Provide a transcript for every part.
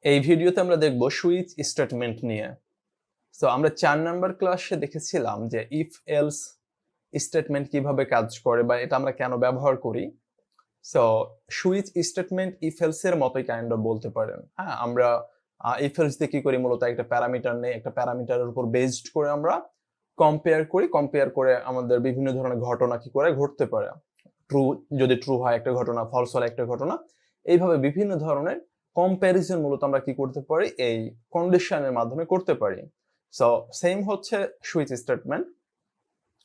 এই ভিডিওতে আমরা দেখব সুইচ স্টেটমেন্ট নিয়ে। সো আমরা 4 নাম্বার ক্লাসে দেখেছিলাম যে ইফ এলস স্টেটমেন্ট কিভাবে কাজ করে বা এটা আমরা কেন ব্যবহার করি। So switch statement if else এর মতোই কাইন্ড অফ বলতে পারেন। হ্যাঁ, আমরা ইফ এলস দিয়ে কি করি, মূলত একটা প্যারামিটার নেই, একটা প্যারামিটারের উপর বেসড করে আমরা কম্পেয়ার করে আমাদের বিভিন্ন ধরনের ঘটনা কি করে ঘটতে পারে। ট্রু যদি ট্রু হয় একটা ঘটনা, ফলস হলে একটা ঘটনা, এইভাবে বিভিন্ন ধরনের কম্প্যারিজন মূলত আমরা কি করতে পারি, এই কন্ডিশনের মাধ্যমে করতে পারি। সো সেম হচ্ছে সুইচ স্টেটমেন্ট,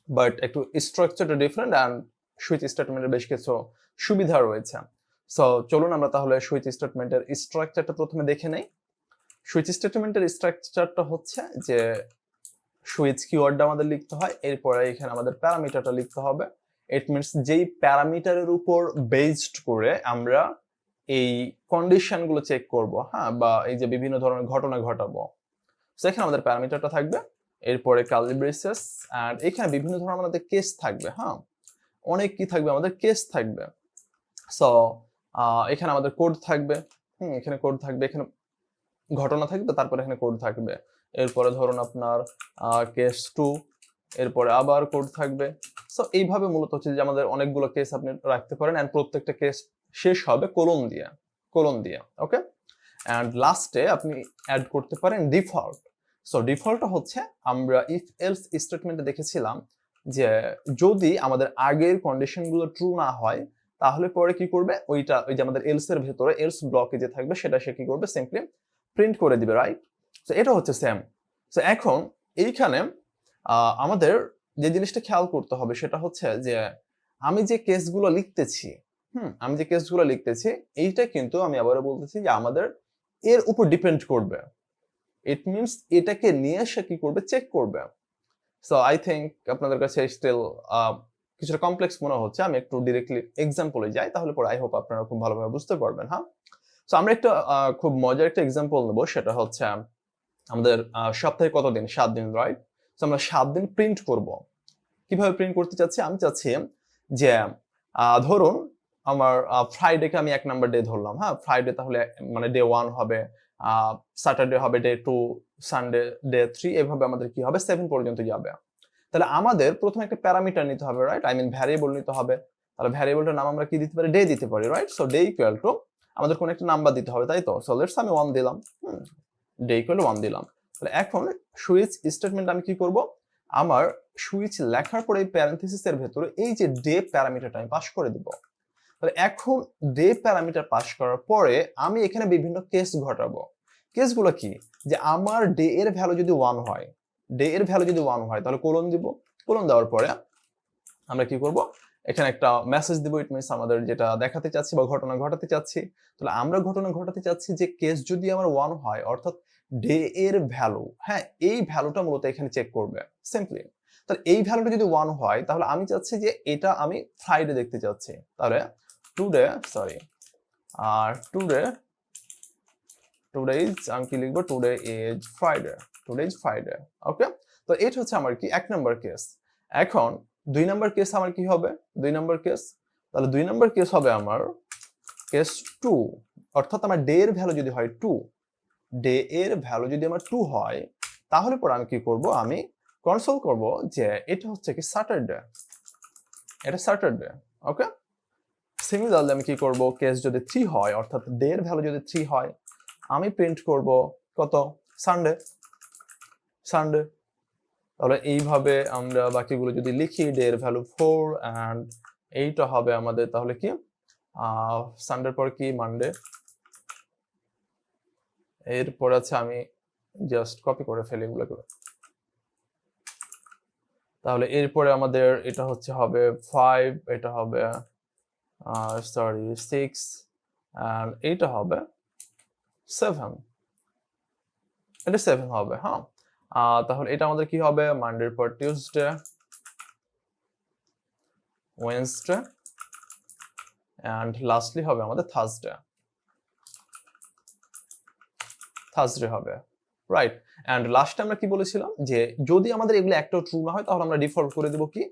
বাট একটু স্ট্রাকচারটা ডিফারেন্ট অ্যান্ড সুইচ স্টেটমেন্টের বেশ কিছু সুবিধা রয়েছে। সো চলুন আমরা তাহলে সুইচ স্টেটমেন্টের স্ট্রাকচারটা প্রথমে দেখে নেই। সুইচ স্টেটমেন্টের স্ট্রাকচারটা হচ্ছে যে সুইচ কিওয়ার্ডটা আমাদের লিখতে হয়, এরপরে এখানে আমাদের প্যারামিটারটা লিখতে হবে। ইট মিনস যেই প্যারামিটারের উপর বেসড করে আমরা এই কন্ডিশনগুলো চেক করব, হ্যাঁ, বা এই যে বিভিন্ন ধরনের ঘটনা ঘটাবো। সো এখানে আমাদের প্যারামিটারটা থাকবে, এরপরে কার্লি ব্রেসেস, এন্ড এখানে বিভিন্ন ধরনের আমাদের কেস থাকবে। হ্যাঁ, অনেক কি থাকবে, আমাদের কেস থাকবে। সো এখানে আমাদের কোড থাকবে, এখানে কোড থাকবে, এখানে ঘটনা থাকবে, তারপরে এখানে কোড থাকবে। এরপরে ধরুন আপনার কেস 2, এরপরে আবার কোড থাকবে। সো এইভাবে মূলত হচ্ছে যে আমাদের অনেকগুলো কেস আপনি রাখতে পারেন, এন্ড প্রত্যেকটা কেস শেষ হবে কোলন দিয়ে, ওকে। এন্ড লাস্টে আপনি অ্যাড করতে পারেন ডিফল্ট। সো ডিফল্টটা হচ্ছে আমরা ইফ এলস স্টেটমেন্টে দেখেছিলাম যে যদি আমাদের আগের কন্ডিশনগুলো ট্রু না হয় তাহলে পরে কি করবে, ওই যে আমাদের এলস এর ভেতরে এলস ব্লকে যে থাকবে সেটা সে কি করবে, সিম্পলি প্রিন্ট করে দিবে, রাইট। সো এটা হচ্ছে সেম। সো এখন এইখানে আমাদের যে জিনিসটা খেয়াল করতে হবে সেটা হচ্ছে যে আমি যে কেসগুলো লিখতেছি এইটা কিন্তু আমি আবারও বলতেছি যে আমাদের এর উপর ডিপেন্ড করবে। ইট মিনস এটাকে নিয়ে সে কি করবে, চেক করবে। সো আই থিঙ্ক আপনাদের কাছে স্টিল কিছুটা কমপ্লেক্স মনে হচ্ছে, আমি একটু ডিরেক্টলি এক্সাম্পলে যাই, তাহলে পরে আই হোপ আপনারা খুব ভালোভাবে বুঝতে পারবেন। হ্যাঁ, সো আমরা একটা খুব মজার একটা এক্সাম্পল নেব, সেটা হচ্ছে আমাদের সপ্তাহে কত দিন, 7 দিন, রাইট। সো আমরা 7 দিন প্রিন্ট করব। কিভাবে প্রিন্ট করতে চাচ্ছি, আমি চাচ্ছি যে ধরুন আমার ফ্রাইডেকে আমি 1 নাম্বার ডে ধরলাম। হ্যাঁ, ফ্রাইডে তাহলে মানে ডে 1 হবে, স্যাটারডে হবে ডে 2, সানডে ডে 3, এভাবে আমাদের কি হবে 7 পর্যন্ত যাবে। তাহলে আমাদের প্রথমে একটা প্যারামিটার নিতে হবে, রাইট, আই মিন ভ্যারিয়েবল নিতে হবে। তাহলে ভ্যারিয়েবলটার নাম আমরা কি দিতে পারি, ডে দিতে পারি, right. So day equal to আমাদের কোন একটা নাম্বার দিতে হবে, তাই তো। সো লেটস আমি 1 দিলাম, ডে ইকুয়াল টু 1 দিলাম। তাহলে এখন সুইচ স্টেটমেন্ট আমি কি করব, আমার সুইচ লেখার পরে এই প্যারেনথেসিসের ভেতরে এই যে ডে প্যারামিটারটা আমি পাস করে দিব। তাহলে এখন ডে প্যারামিটার পাস করার পরে আমি এখানে বিভিন্ন কেস ঘটাবো। কেসগুলো কি, যে আমার ডে এর ভ্যালু যদি 1 হয়, তাহলে কোলন দিব। কোলন দেওয়ার পরে আমরা কি করব, এখানে একটা মেসেজ দিব। ইট মিনস আমাদের যেটা দেখাতে চাচ্ছি বা ঘটনা ঘটাতে চাচ্ছি। তাহলে আমরা ঘটনা ঘটাতে চাচ্ছি যে কেস যদি আমার 1 হয়, অর্থাৎ ডে এর ভ্যালু, হ্যাঁ, এই ভ্যালুটা মূলত এখানে চেক করবে সিম্পলি। তাহলে এই ভ্যালুটা যদি 1 হয় তাহলে আমি চাচ্ছি যে এটা আমি ফ্রাইডে দেখতে চাচ্ছি। তাহলে টুডে ইজ, আমি কি লিখবো, টুডে ইজ ফ্রাইডে, ওকে। তো এটা হচ্ছে আমার কি 1 নাম্বার কেস। এখন 2 নাম্বার কেস আমার কি হবে, 2 নাম্বার কেস, তাহলে 2 নাম্বার কেস হবে আমার কেস 2, অর্থাৎ আমার ডে এর ভ্যালু যদি হয় 2, হয় তাহলে পরে আমি কি করব, আমি কনসোল করব যে এটা হচ্ছে কি স্যাটারডে, ওকে। সিমিলারলি আমি কি করব, কেস যদি 3 হয়, অর্থাৎ ডে এর ভ্যালু যদি 3 হয়, আমি প্রিন্ট করব কত, সানডে। তাহলে এইভাবে আমরা বাকিগুলো যদি লিখি, ডে এর ভ্যালু 4 এন্ড এইটা হবে আমাদের তাহলে কি সানডের পর কি মানডে। এরপর আছে আমি জাস্ট কপি করে ফেলি এগুলোকে। তাহলে এরপরে আমাদের এটা হচ্ছে হবে 5, এটা হবে 6 এন্ড এইটা হবে 7, এটা 7 হবে। হ্যাঁ, তাহলে এটা আমাদের কি হবে, মানডের পর টিউসডে, ওয়েডনেসডে এন্ড লাস্টলি হবে আমাদের থার্সডে হবে, রাইট। এন্ড লাস্টে আমরা কি বলেছিলাম যে যদি আমাদের এগুলো একটাও ট্রু না হয় তাহলে আমরা ডিফল্ট করে দেব কি,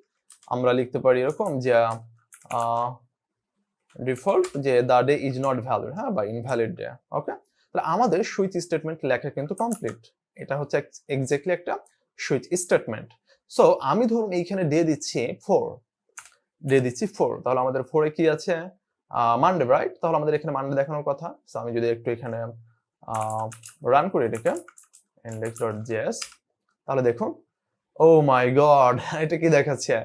আমরা লিখতে পারি এরকম যে ডিফল্ট যে the day is not valid, হ্যাঁ, বা ইনভ্যালিড ডে, ওকে। তাহলে আমাদের সুইচ স্টেটমেন্ট লেখা কিন্তু কমপ্লিট। এটা হচ্ছে এক্স্যাক্টলি একটা সুইচ স্টেটমেন্ট। সো আমি ধরুন এইখানে দিয়ে দিচ্ছি 4, তাহলে আমাদের 4 এ কি আছে, মানডে, রাইট? তাহলে আমাদের এখানে মানডে দেখানোর কথা। সো আমি যদি একটু এখানে রান করি এটাকে index.js, তাহলে দেখুন, ও মাই গড, এটা কি দেখাচ্ছে,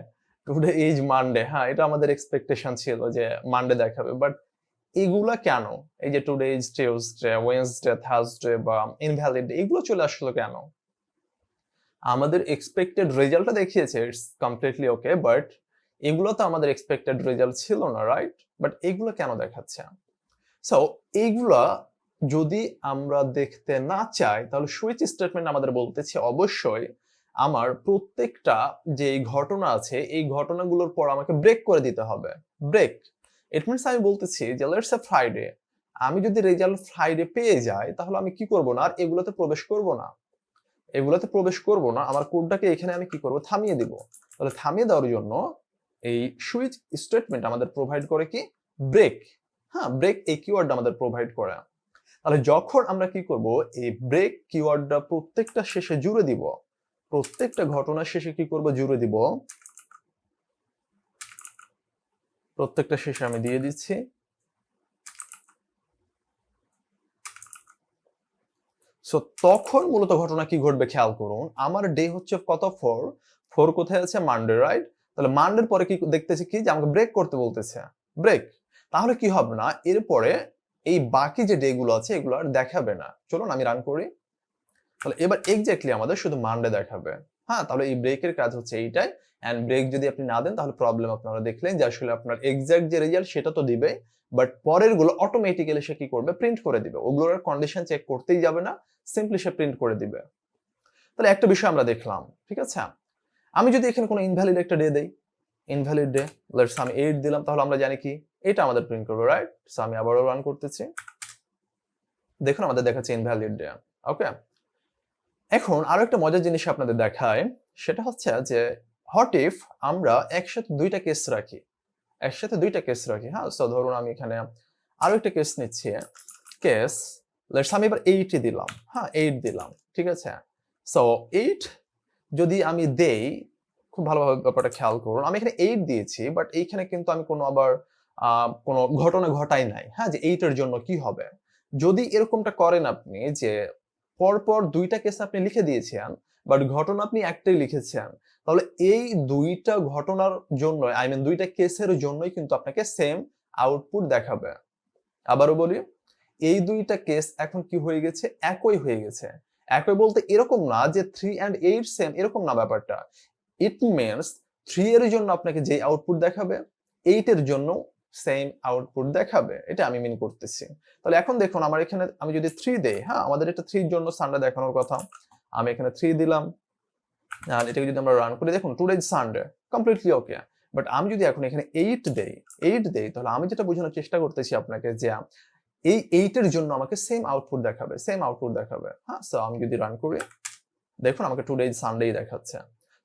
টুডে ইজ মানডে। হ্যাঁ, এটা আমাদের এক্সপেকটেশন ছিল যে মানডে দেখাবে, বাট এগুলা কেন, এই যে today is Tuesday, Wednesday, Thursday বা ইনভ্যালিড, এগুলো চলে আসলো কেন? আমাদের এক্সপেক্টেড রেজাল্টটা দেখিয়েছে, ইটস কমপ্লিটলি ওকে, বাট এগুলো তো আমাদের এক্সপেক্টেড রেজাল্ট ছিল না, রাইট? বাট এগুলো কেন দেখাচ্ছে? সো এইগুলা যদি আমরা দেখতে না চাই, তাহলে সুইচ স্টেটমেন্ট আমাদের বলতেছে অবশ্যই আমার প্রত্যেকটা যে ঘটনা আছে এই ঘটনাগুলোর পর আমাকে ব্রেক করে দিতে হবে। ব্রেক, ইট মিনস আমি বলতেছি যে লেটস সে ফ্রাইডে, আমি যদি রেজাল্ট ফ্রাইডে পেয়ে যাই তাহলে আমি কি করব না, আর এগুলোতে প্রবেশ করব না, আমার কোডটাকে এখানে আমি কি করব, থামিয়ে দিব। তাহলে থামিয়ে দেওয়ার জন্য এই সুইচ স্টেটমেন্ট আমাদের প্রোভাইড করে কি, ব্রেক। হ্যাঁ, ব্রেক এই কিওয়ার্ডটা আমাদের প্রোভাইড করে। তাহলে যখন আমরা কি করব, এই ব্রেক কিওয়ার্ডটা প্রত্যেকটা শেষে জুড়ে দিব, প্রত্যেকটা ঘটনার শেষে কি করব, জুড়ে দিব, প্রত্যেকটা শেষে আমি দিয়ে দিচ্ছি। সো তখন মূলত ঘটনা কি ঘটবে খেয়াল করুন, আমার ডে হচ্ছে কত, 4 কোথায় আছে, মানডে, রাইট? তাহলে মানডের পরে কি দেখতেছি কি, যে আমাকে ব্রেক করতে বলতেছে, ব্রেক। তাহলে কি হবে না, এরপরে এই বাকি যে ডে গুলো আছে এগুলো আর দেখাবে না। চলুন আমি রান করি, তাহলে এবার এক্স্যাক্টলি আমাদের শুধু মানডে দেখাবে। হ্যাঁ, তাহলে এই ব্রেকের কাজ হচ্ছে এইটাই। এন্ড ব্রেক যদি আপনি না দেন তাহলে প্রবলেম আপনারা দেখলেন যে আসলে আপনার এক্সাক্ট যে রেজাল্ট সেটা তো দিবে, বাট পরের গুলো অটোমেটিক্যালি সে কি করবে, প্রিন্ট করে দিবে। ওগুলোর কন্ডিশন চেক করতেই যাবে না, সিম্পলি সে প্রিন্ট করে দিবে। তাহলে একটা বিষয় আমরা দেখলাম, ঠিক আছে? আমি যদি এখানে কোনো ইনভ্যালিড একটা ডে দেই, ইনভ্যালিড ডে, লেটস আমি 8 দিলাম, তাহলে আমরা জানি কি এটা আমাদের প্রিন্ট করবে, রাইট? সো আমি আবারও রান করতেছি, দেখুন আমাদের দেখাচ্ছে ইনভ্যালিড ডে। ওকে, এখন আরো একটা মজার জিনিস আপনাদের দেখায়, সেটা হচ্ছে যে হোয়াট ইফ আমরা একসাথে দুইটা কেস রাখি, হ্যাঁ? সো ধরুন আমি এখানে আরো একটা কেস নিচ্ছি, কেস লেটস আমি এবার 8 দিলাম, হ্যাঁ 8 দিলাম, ঠিক আছে? সো 8 যদি আমি দেই, খুব ভালোভাবে ব্যাপারটা খেয়াল করুন, আমি এখানে 8 দিয়েছি, বাট এইখানে কিন্তু আমি কোনো আবার কোনো ঘটনা ঘটাই নাই, হ্যাঁ, যে 8 এর জন্য কি হবে। যদি এরকমটা করেন আপনি যে পরপর দুইটা কেস আপনি লিখে দিয়েছেন, বাট ঘটনা আপনি একটাই লিখেছেন, তাহলে এই দুইটা ঘটনার জন্য, আই মিন দুইটা কেসের জন্যই কিন্তু আপনাকে সেম আউটপুট দেখাবে। আবারও বলি, এই দুইটা কেস এখন কি হয়ে গেছে, একই হয়ে গেছে। একই বলতে এরকম না যে 3 and 8 সেম, এরকম না ব্যাপারটা। ইট মিনস 3 এর জন্য আপনাকে যে আউটপুট দেখাবে 8 এর জন্য সেম আউটপুট দেখাবে, এটা আমি মিন করতেছি। তাহলে এখন দেখুন আমার এখানে আমি যদি 3 দেই, হ্যাঁ আমাদের এটা 3 এর জন্য সানডে দেখানোর কথা, আমি এখানে 3 দিলাম, আর এটাকে যদি আমরা রান করি, দেখুন today is Sunday, completely okay. But আমি যদি এখন এখানে 8 দেই, তাহলে আমি যেটা বোঝানোর চেষ্টা করতেছি আপনাকে যে এই 8 এর জন্য আমাকে সেম আউটপুট দেখাবে, হ্যাঁ? সো আমি যদি রান করি, দেখুন আমাকে টুডে ইজ সানডেই দেখাচ্ছে।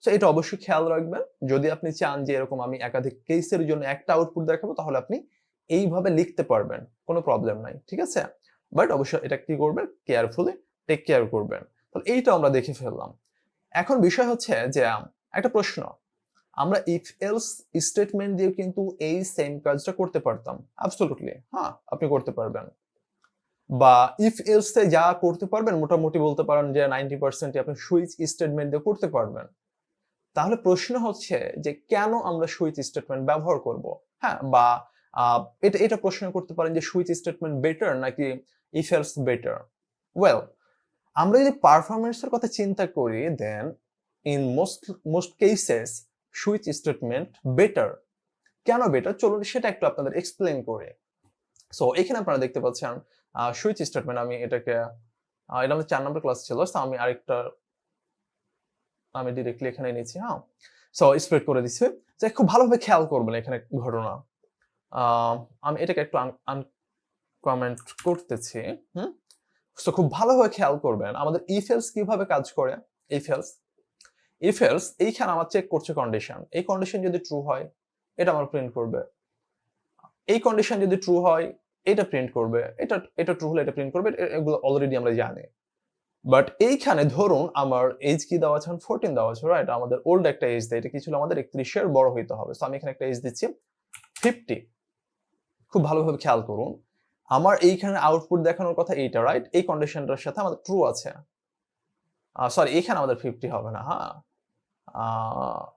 সো এটা অবশ্যই খেয়াল রাখবেন, যদি আপনি চান যে এরকম আমি একাধিক কেসের জন্য একটা আউটপুট দেখাবো, তাহলে আপনি এইভাবে লিখতে পারবেন, কোনো প্রবলেম নাই, ঠিক আছে? বাট অবশ্যই এটা কি করবেন, কেয়ারফুলি টেক কেয়ার করবেন। তাহলে এইটা আমরা দেখে ফেললাম। এখন বিষয় হচ্ছে যে একটা প্রশ্ন, আমরা ইফ এলস স্টেটমেন্ট দিয়ে কিন্তু এই সেম কাজটা করতে পারতাম, অ্যাবসলিউটলি, হ্যাঁ আপনি করতে পারবেন। বা ইফ এলস এ যা করতে পারবেন মোটামুটি বলতে পারেন যে 90% আপনি সুইচ স্টেটমেন্ট দিয়ে করতে পারবেন। তাহলে প্রশ্ন হচ্ছে যে কেন আমরা সুইচ স্টেটমেন্ট ব্যবহার করব? হ্যাঁ, বা এটা প্রশ্ন করতে পারেন যে সুইচ স্টেটমেন্ট বেটার নাকি ইফ এলস বেটার। ওয়েল, আমরা যদি পারফরম্যান্সের কথা চিন্তা করি, then in most cases switch statement better. কেন বেটার, চলুন সেটা একটু আপনাদের এক্সপ্লেইন করি। সো এখানে আপনারা দেখতে পাচ্ছেন সুইচ স্টেটমেন্ট, আমি এটাকে এটা আমাদের 4 নম্বর ক্লাস ছিল, সো আমি আরেকটা আমি ডিরেক্টলি এখানে নিচ্ছি, হ্যাঁ। সো স্প্রেড করে দিচ্ছি, যে খুব ভালোভাবে খেয়াল করবেন এখানে ঘটনা। আমি এটাকে একটু আনকমেন্ট করতেছি, হুম। সো খুব ভালোভাবে খেয়াল করবেন আমাদের ইফ এলস কিভাবে কাজ করে। ইফ এলস এইখানে আমার চেক করছে কন্ডিশন, এই কন্ডিশন যদি ট্রু হয় এটা আমার প্রিন্ট করবে, এই কন্ডিশন যদি ট্রু হয় এটা প্রিন্ট করবে, এটা ট্রু হলে এটা প্রিন্ট করবে, এগুলো অলরেডি আমরা জানি। বাট এইখানে ধরুন আমার এজ কি দেওয়া আছে, 14 দেওয়া আছে, রাইট? আমাদের ওল্ড একটা এজ দেয়, এটা কি ছিল আমাদের 31 এর বড় হইতে হবে। সো আমি এখানে একটা এজ দিচ্ছি 50। খুব ভালোভাবে খেয়াল করুন, আমার এইখানে আউটপুট দেখানোর কথা এইটা, রাইট? এই কন্ডিশনটার সাথে আমাদের ট্রু আছে। সরি, এখানে আমাদের 50 হবে না, হ্যাঁ,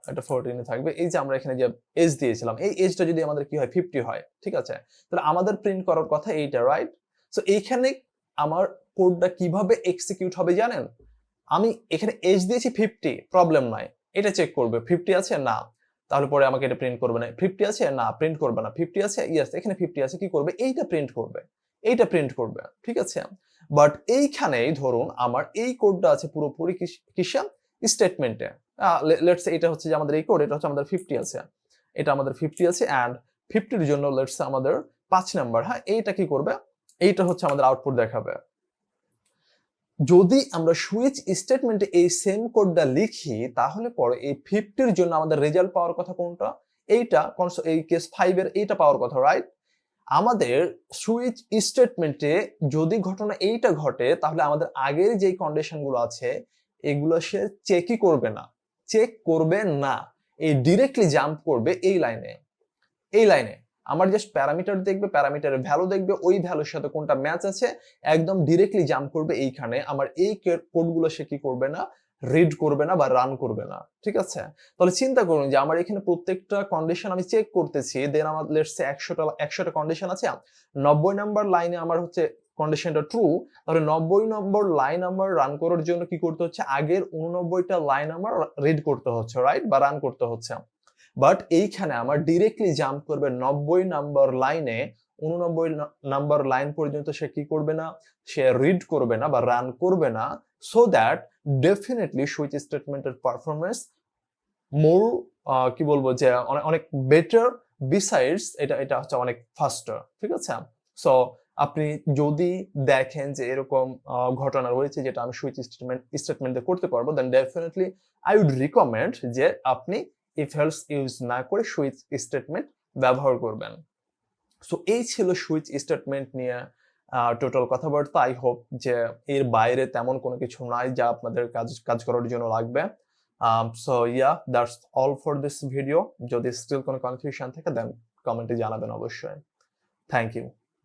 এটা 14 এ থাকবে। এই যে আমরা এখানে যে এজ দিয়েছিলাম, এই এজটা যদি আমাদের কি হয়, 50 হয়, ঠিক আছে? তাহলে আমাদের প্রিন্ট করার কথা এইটা, রাইট? সো এইখানে আমার কোডটা কিভাবে এক্সিকিউট হবে জানেন? আমি এখানে এজ দিয়েছি 50, প্রবলেম নাই। এটা চেক করবে 50 আছে, না, তাহলে পরে আমাকে এটা প্রিন্ট করবে না। 50 আছে, না, প্রিন্ট করবে না। 50 আছে, ইয়েস, এখানে 50 আছে, কি করবে? এইটা প্রিন্ট করবে, এইটা প্রিন্ট করবে, ঠিক আছে? বাট এইখানেই ধরুন আমার এই কোডটা আছে পুরোপুরি কিসে, স্টেটমেন্টে। লেটস সে এটা হচ্ছে যে আমাদের এই কোড, এটা হচ্ছে আমাদের 50 আছে, এটা আমাদের 50 আছে, এন্ড 50 এর জন্য লেটস সে আমাদের 5 নাম্বার, হ্যাঁ, এইটা কি করবে? এইটা হচ্ছে আমাদের আউটপুট দেখাবে। যদি আমরা সুইচ স্টেটমেন্টে এই সেম কোডটা লিখি, তাহলে পরে এই 50 এর জন্য আমাদের রেজাল্ট পাওয়ার কথা কোনটা? এইটা, এই কেস 5 এর এইটা পাওয়ার কথা, রাইট? আমাদের সুইচ স্টেটমেন্টে যদি ঘটনা এইটা ঘটে, তাহলে আমাদের আগের যে কন্ডিশন গুলো আছে এগুলো সে চেকই করবে না, চেক করবে না, এই ডিরেক্টলি জাম্প করবে এই লাইনে, এই লাইনে আমার জাস্ট প্যারামিটার দেখবে, প্যারামিটারের ভ্যালু দেখবে, ওই ভ্যালুর সাথে কোনটা ম্যাচ আছে, একদম ডিরেক্টলি জাম্প করবে এইখানে। আমার এই কোডগুলো সে কি করবে না, রিড করবে না বা রান করবে না, ঠিক আছে? তাহলে চিন্তা করুন যে আমার এখানে প্রত্যেকটা কন্ডিশন আমি চেক করতেছি, দেন আমার লেটস সে 100টা কন্ডিশন আছে, 90 নাম্বার লাইনে আমার হচ্ছে কন্ডিশনটা ট্রু, তাহলে 90 নম্বর লাইন আমার রান করার জন্য কি করতে হচ্ছে, আগের 89টা লাইন আমার রিড করতে হচ্ছে, রাইট, বা রান করতে হচ্ছে। বাট এইখানে আমার ডিরেক্টলি জাম্প করবে 90 নাম্বার লাইনে, 89 নাম্বার লাইন পর্যন্ত সে কি করবে না, সে রিড করবে না বা রান করবে না। সো দ্যাট ডেফিনেটলি সুইচ স্টেটমেন্টের পারফরমেন্স মোর, কি বলবো যে অনেক বেটার, বিসাইডস এটা হচ্ছে অনেক ফাস্টার, ঠিক আছে? সো আপনি যদি দেখেন যে এরকম ঘটনা রয়েছে যেটা আমি সুইচ স্টেটমেন্ট দিয়ে করতে পারবো, then definitely I would recommend যে আপনি ইফ এলস ইউজ না করে সুইচ স্টেটমেন্ট ব্যবহার করবেন। সো এই ছিল সুইচ স্টেটমেন্ট নিয়ে টোটাল কথাবার্তা। আই হোপ যে এর বাইরে তেমন কোনো কিছু নাই যা আপনাদের কাজ করার জন্য লাগবে। So yeah, that's all for this video. যদি স্টিল কোনো কনফিউশন থাকে দেন কমেন্টে জানাবেন অবশ্যই। Thank you.